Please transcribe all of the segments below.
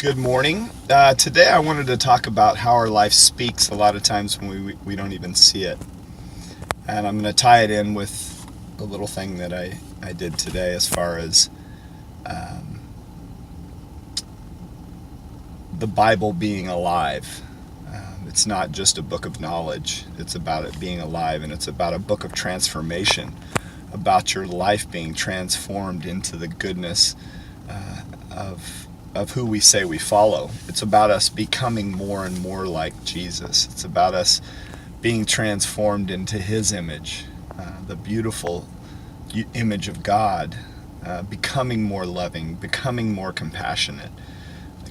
Good morning. Today I wanted to talk about how our life speaks a lot of times when we don't even see it. And I'm going to tie it in with a little thing that I did today as far as um, the Bible being alive. It's not just a book of knowledge, it's about it being alive, and it's about a book of transformation, about your life being transformed into the goodness of who we say we follow. It's about us becoming more and more like Jesus. It's about us being transformed into His image, the beautiful image of God, becoming more loving, becoming more compassionate,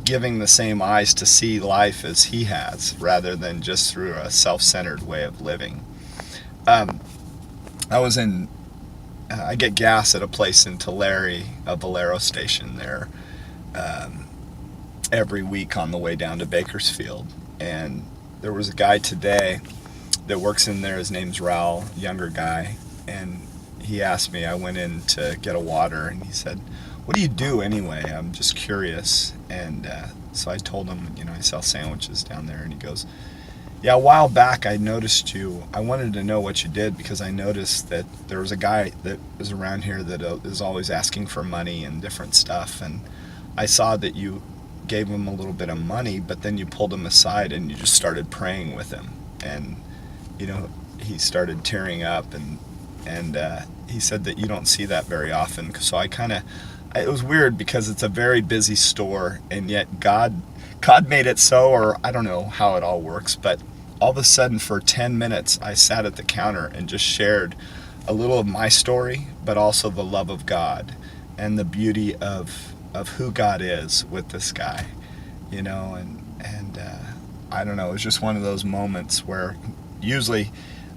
giving the same eyes to see life as He has, rather than just through a self-centered way of living. Um, I get gas at a place in Tulare, a Valero station there, every week on the way down to Bakersfield. And there was a guy today that works in there. His name's Raul, younger guy. And he asked me, I went in to get a water, and he said, "What do you do anyway? I'm just curious." And so I told him, I sell sandwiches down there. And he goes, "Yeah, a while back I noticed you. I wanted to know what you did because I noticed that there was a guy that was around here that is always asking for money and different stuff. And I saw that you gave him a little bit of money, but then you pulled him aside and you just started praying with him." And he started tearing up, and he said that you don't see that very often. So it was weird because it's a very busy store, and yet God made it so, or I don't know how it all works, but all of a sudden for 10 minutes I sat at the counter and just shared a little of my story, but also the love of God and the beauty of who God is with this guy, and I don't know, it was just one of those moments where usually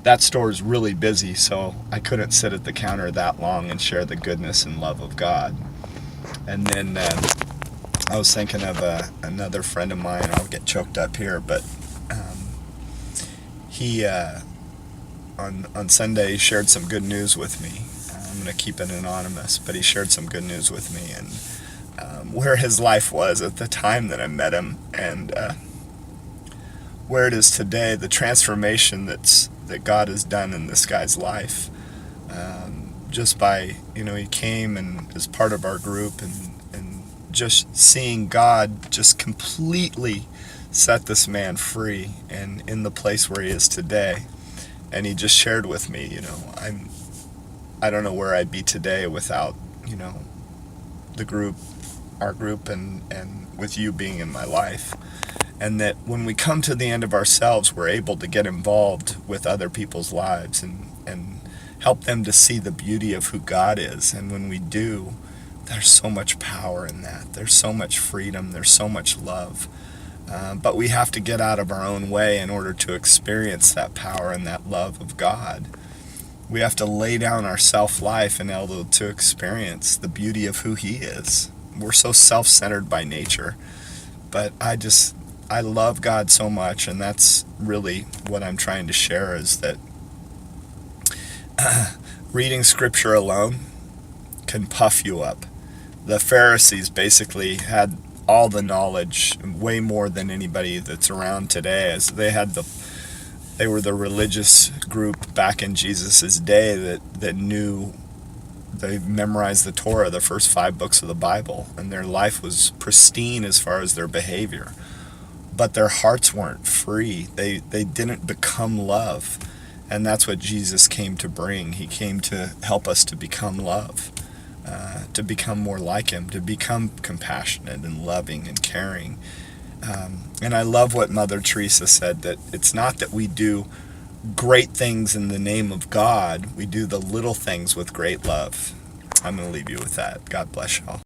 that store is really busy, so I couldn't sit at the counter that long and share the goodness and love of God. And then I was thinking of another friend of mine. I'll get choked up here, but he on Sunday shared some good news with me. I'm going to keep it anonymous, but he shared some good news with me, and where his life was at the time that I met him, and where it is today, the transformation that God has done in this guy's life, just by, he came and is part of our group, and just seeing God just completely set this man free and in the place where he is today. And he just shared with me, I don't know where I'd be today without, the group, our group, and with you being in my life. And that when we come to the end of ourselves, we're able to get involved with other people's lives and help them to see the beauty of who God is. And when we do, there's so much power in that. There's so much freedom. There's so much love. But we have to get out of our own way in order to experience that power and that love of God. We have to lay down our self-life in order to experience the beauty of who He is. We're so self-centered by nature. But I love God so much, and that's really what I'm trying to share, is that reading Scripture alone can puff you up. The Pharisees basically had all the knowledge, way more than anybody that's around today, as they were the religious group back in Jesus' day that knew. They memorized the Torah, the first 5 books of the Bible, and their life was pristine as far as their behavior. But their hearts weren't free. They didn't become love. And that's what Jesus came to bring. He came to help us to become love, to become more like Him, to become compassionate and loving and caring. And I love what Mother Teresa said, that it's not that we do great things in the name of God, we do the little things with great love. I'm going to leave you with that. God bless y'all.